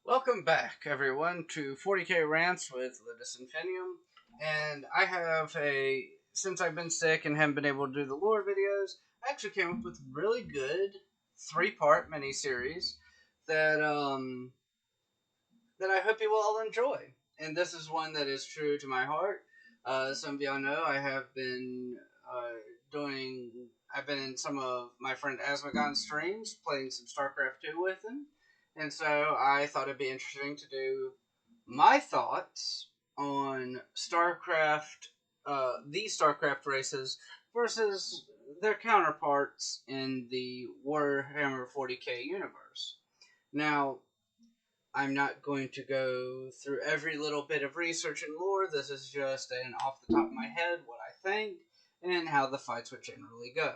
Welcome back, everyone, to 40k Rants with Ludus Infinium. And since I've been sick and haven't been able to do the lore videos, I actually came up with a really good 3-part mini-series that, that I hope you will all enjoy. And this is one that is true to my heart. Some of y'all know I've been in some of my friend Asmagon's streams, playing some Starcraft 2 with him. And so I thought it'd be interesting to do my thoughts on Starcraft, these Starcraft races versus their counterparts in the Warhammer 40k universe. Now, I'm not going to go through every little bit of research and lore. This is just an off the top of my head what I think and how the fights would generally go.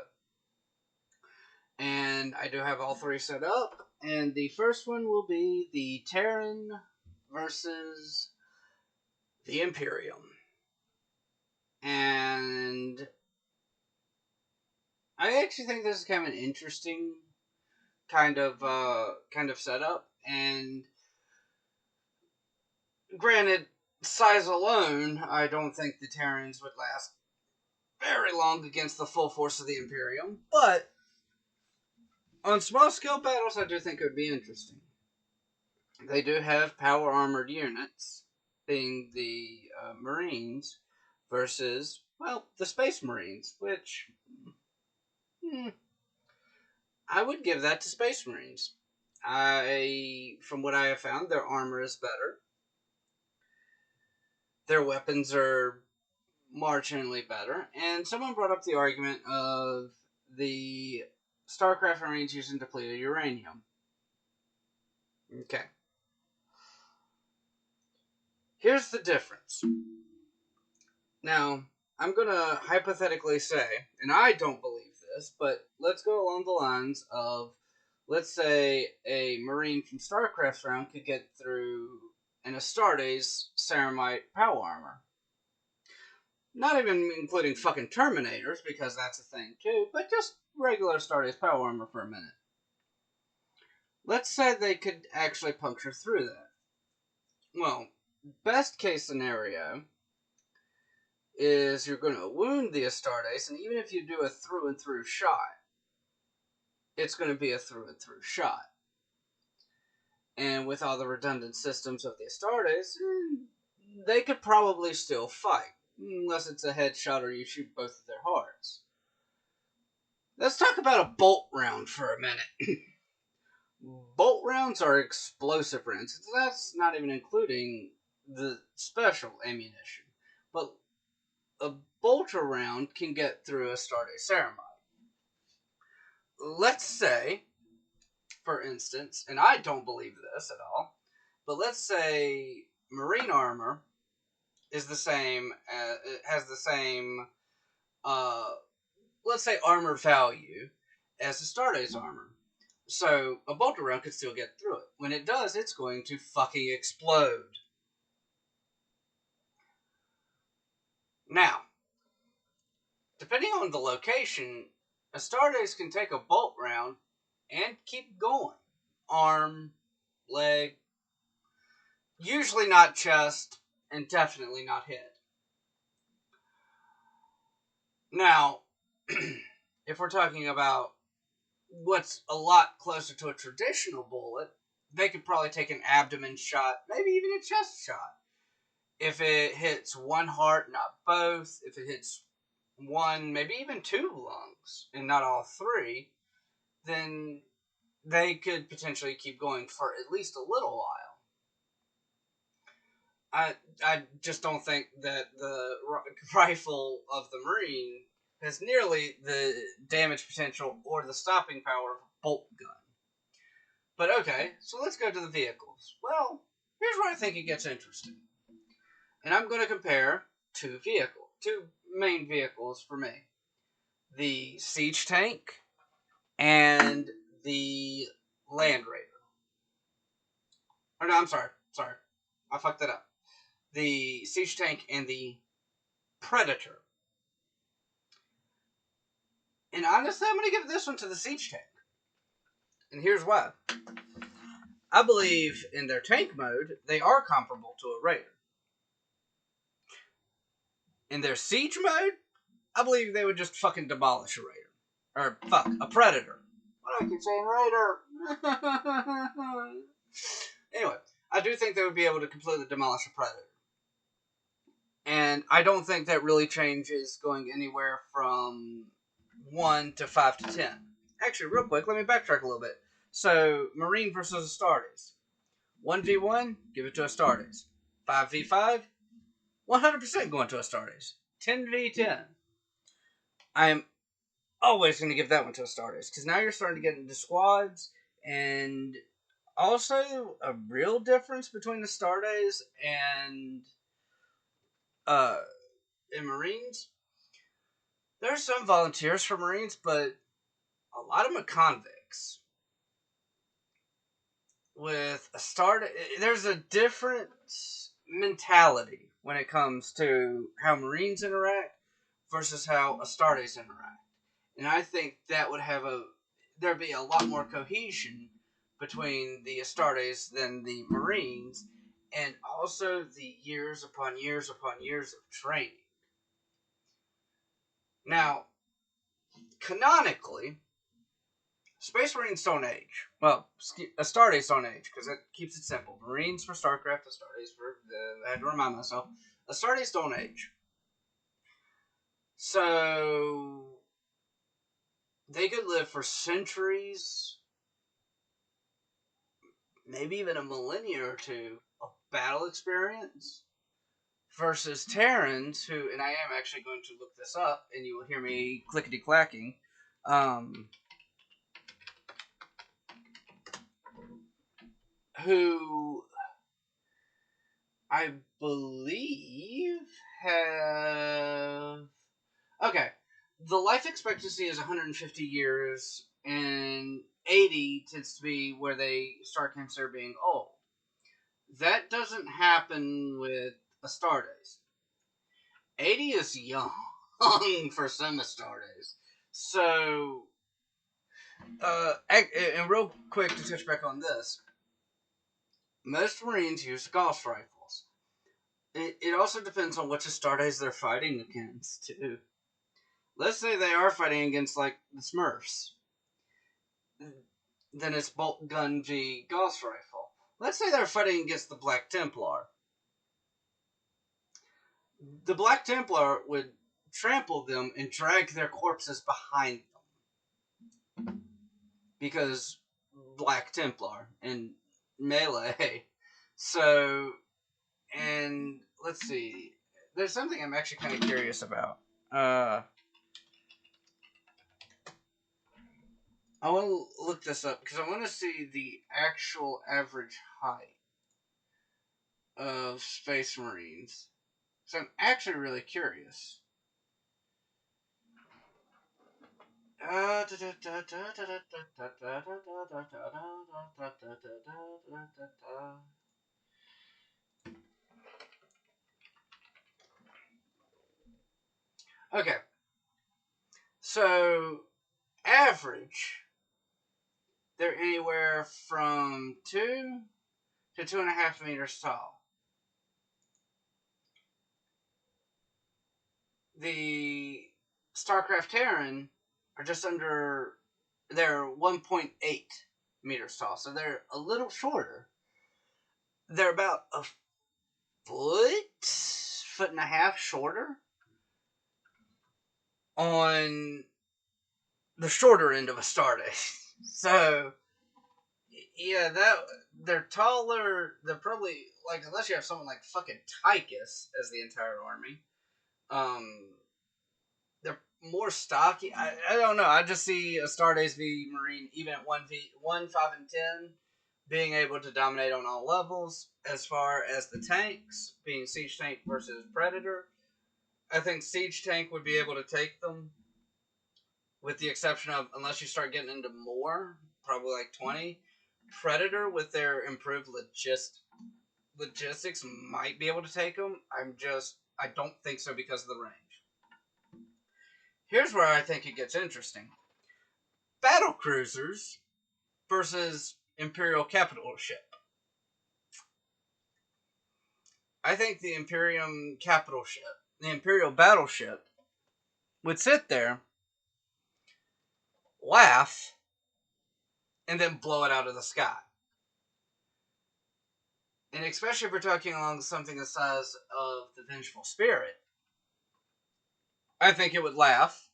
And I do have all three set up. And the first one will be the Terran versus the Imperium. And I actually think this is kind of an interesting kind of setup. And granted, size alone, I don't think the Terrans would last very long against the full force of the Imperium. But on small scale battles, I do think it would be interesting. They do have power armored units, being the Marines, versus, well, the Space Marines, which I would give that to Space Marines. From what I have found, their armor is better. Their weapons are marginally better. And someone brought up the argument of the StarCraft Marines using depleted uranium. Okay. Here's the difference. Now, I'm going to hypothetically say, and I don't believe this, but let's go along the lines of, let's say a Marine from StarCraft's round could get through an Astartes Ceramite power armor. Not even including fucking Terminators, because that's a thing too, but just regular Astartes power armor for a minute. Let's say they could actually puncture through that. Well, best case scenario is you're going to wound the Astartes, and even if you do a through-and-through shot, it's going to be a through-and-through shot. And with all the redundant systems of the Astartes, they could probably still fight, unless it's a headshot or you shoot both of their hearts. Let's talk about a bolt round for a minute. Bolt rounds are explosive rounds. That's not even including the special ammunition. But a bolter round can get through a Astartes Ceramite. Let's say, for instance, and I don't believe this at all, but let's say Marine armor is the same, has the same, let's say armor value as Astartes armor. So a bolter round could still get through it. When it does, it's going to fucking explode. Now, depending on the location, Astartes can take a bolt round and keep going. Arm, leg, usually not chest, and definitely not head. Now, if we're talking about what's a lot closer to a traditional bullet, they could probably take an abdomen shot, maybe even a chest shot. If it hits one heart, not both, if it hits one, maybe even two lungs, and not all three, then they could potentially keep going for at least a little while. I just don't think that the rifle of the Marine has nearly the damage potential or the stopping power of a bolt gun. But okay, so let's go to the vehicles. Well, here's where I think it gets interesting. And I'm going to compare two main vehicles for me. The Siege Tank and the Land Raider. Or no, I'm sorry. I fucked that up. The Siege Tank and the Predator. And honestly, I'm going to give this one to the Siege Tank. And here's why. I believe in their tank mode, they are comparable to a Raider. In their siege mode, I believe they would just fucking demolish a Raider. Or, fuck, a Predator. Why do I keep saying Raider? Anyway, I do think they would be able to completely demolish a Predator. And I don't think that really changes going anywhere from 1 to 5 to 10. Actually, real quick, let me backtrack a little bit. So, Marine versus Astartes. 1v1, give it to Astartes. 5v5, 100% going to Astartes. 10v10. I'm always going to give that one to Astartes, because now you're starting to get into squads, and also a real difference between Astartes and Marines. There are some volunteers for Marines, but a lot of them are convicts. With Astartes, there's a different mentality when it comes to how Marines interact versus how Astartes interact. And I think that would there'd be a lot more cohesion between the Astartes than the Marines, and also the years upon years upon years of training. Now, canonically, Space Marines don't age. Well, Astartes don't age, because it keeps it simple. Marines for Starcraft, Astartes for... I had to remind myself. Astartes don't age. So, they could live for centuries, maybe even a millennia or two of battle experience, versus Terrans, who, and I am actually going to look this up, and you will hear me clickety-clacking, who I believe have... Okay, the life expectancy is 150 years, and 80 tends to be where they start considered being old. That doesn't happen with Astartes. 80 is young for some Astartes. So, and real quick to touch back on this, most Marines use Gauss rifles. It also depends on which Astartes they're fighting against, too. Let's say they are fighting against, like, the Smurfs. Then it's bolt gun v Gauss rifle. Let's say they're fighting against the Black Templar. The Black Templar would trample them and drag their corpses behind them. Because Black Templar and melee. So, and let's see. There's something I'm actually kind of curious about. I want to look this up because I want to see the actual average height of Space Marines. So I'm actually really curious. Okay. So, average, they're anywhere from 2 to 2.5 meters tall. The Starcraft Terran are just under, they're 1.8 meters tall, so they're a little shorter. They're about a foot and a half shorter on the shorter end of Astartes. So, yeah, they're taller. They're probably, like, unless you have someone like fucking Tychus as the entire army, they're more stocky. I don't know. I just see Astartes v Marine even at 1, 5, and 10 being able to dominate on all levels. As far as the tanks, being Siege Tank versus Predator, I think Siege Tank would be able to take them, with the exception of, unless you start getting into more, probably like 20. Predator, with their improved logistics, might be able to take them. I don't think so because of the range. Here's where I think it gets interesting. Battle cruisers versus Imperial capital ship. I think the Imperium capital ship, the Imperial battleship, would sit there, laugh, and then blow it out of the sky. And especially if we're talking along something the size of the Vengeful Spirit, I think it would laugh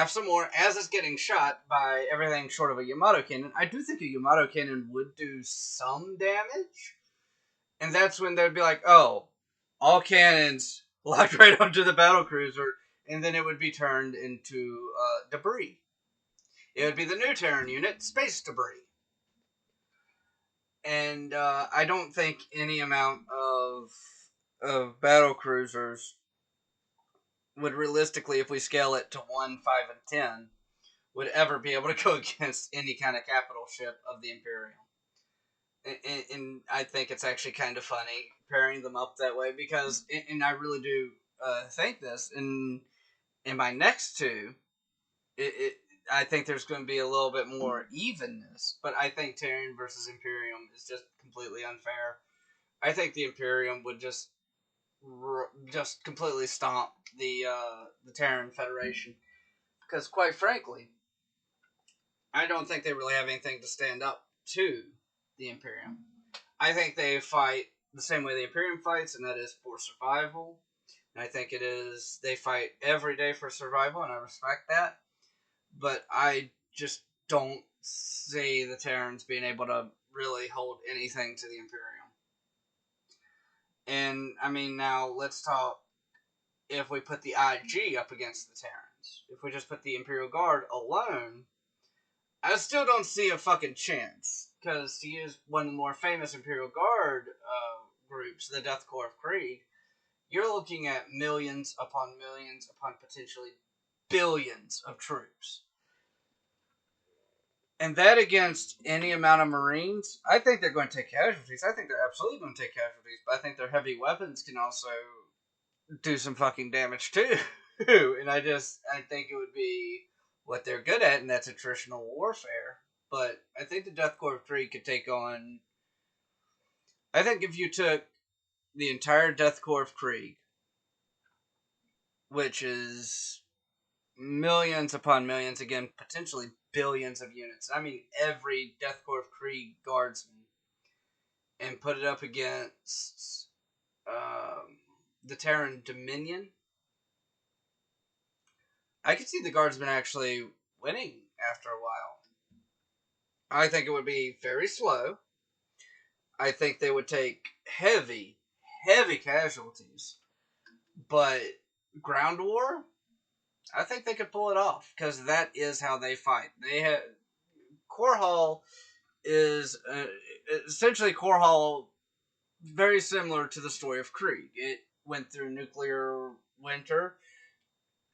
some more as it's getting shot by everything short of a Yamato cannon. I do think a Yamato cannon would do some damage. And that's when they'd be like, oh, all cannons locked right onto the battlecruiser, and then it would be turned into debris. It would be the new Terran unit, space debris. And I don't think any amount of battle cruisers would realistically, if we scale it to 1, 5, and 10, would ever be able to go against any kind of capital ship of the Imperium. And I think it's actually kind of funny pairing them up that way because, and I really do think this, in my next two, I think there's going to be a little bit more evenness, but I think Terran versus Imperium is just completely unfair. I think the Imperium would just completely stomp the Terran Federation because, quite frankly, I don't think they really have anything to stand up to the Imperium. I think they fight the same way the Imperium fights, and that is for survival. And I think they fight every day for survival, and I respect that. But I just don't see the Terrans being able to really hold anything to the Imperium. And, I mean, now let's talk if we put the IG up against the Terrans. If we just put the Imperial Guard alone, I still don't see a fucking chance. Because to use one of the more famous Imperial Guard groups, the Death Corps of Krieg, you're looking at millions upon potentially billions of troops. And that against any amount of Marines, I think they're going to take casualties. I think they're absolutely going to take casualties. But I think their heavy weapons can also do some fucking damage too. And I think it would be what they're good at, and that's attritional warfare. But I think the Death Corps of Krieg could take on... I think if you took the entire Death Corps of Krieg, which is millions upon millions, again, potentially billions of units. I mean, every Death Corps of Krieg guardsman, and put it up against the Terran Dominion. I could see the guardsmen actually winning after a while. I think it would be very slow. I think they would take heavy casualties. But ground war, I think they could pull it off because that is how they fight. Core Hall is essentially Core Hall, very similar to the story of Krieg. It went through nuclear winter,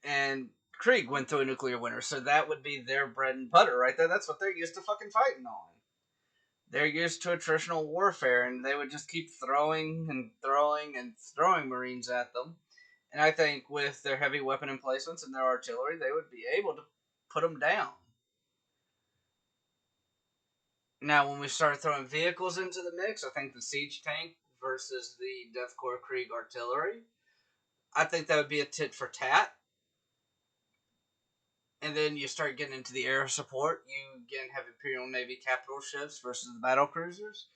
and Krieg went through a nuclear winter, so that would be their bread and butter right there. That's what they're used to fucking fighting on. They're used to attritional warfare, and they would just keep throwing and throwing and throwing Marines at them. And I think with their heavy weapon emplacements and their artillery, they would be able to put them down. Now, when we start throwing vehicles into the mix, I think the siege tank versus the Death Corps Krieg artillery, I think that would be a tit for tat. And then you start getting into the air support. You again have Imperial Navy capital ships versus the battle cruisers.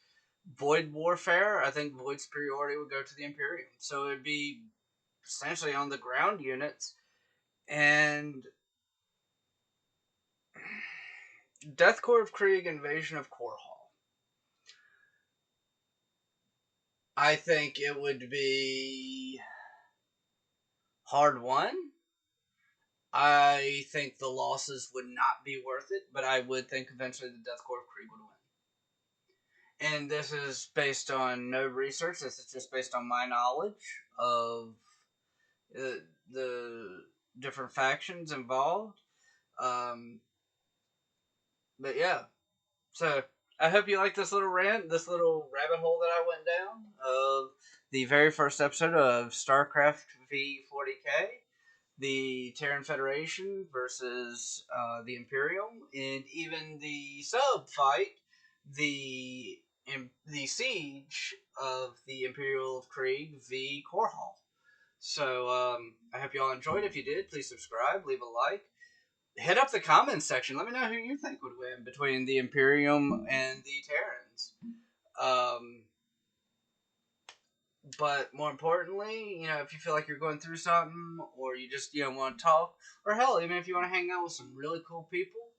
Void warfare, I think void superiority would go to the Imperium. So it would be essentially on the ground units. And Death Corps of Krieg invasion of Core Hall. I think it would be hard won. I think the losses would not be worth it, but I would think eventually the Death Corps of Krieg would win. And this is based on no research. This is just based on my knowledge of the different factions involved. But yeah. So I hope you like this little rant, this little rabbit hole that I went down of the very first episode of StarCraft v 40k. The Terran Federation versus the Imperium, and even the sub fight the siege of the Imperial of Krieg v. Core Hall. So I hope you all enjoyed. If you did, please subscribe, leave a like, hit up the comments section. Let me know who you think would win between the Imperium and the Terrans. But more importantly, if you feel like you're going through something, or you just want to talk, or hell, even if you want to hang out with some really cool people,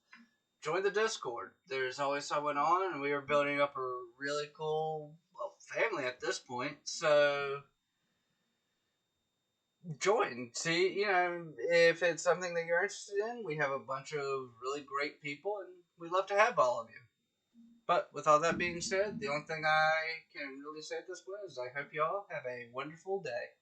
join the Discord. There's always someone on, and we are building up a really cool family at this point. So join. See, if it's something that you're interested in, we have a bunch of really great people, and we'd love to have all of you. But with all that being said, the only thing I can really say at this point is I hope you all have a wonderful day.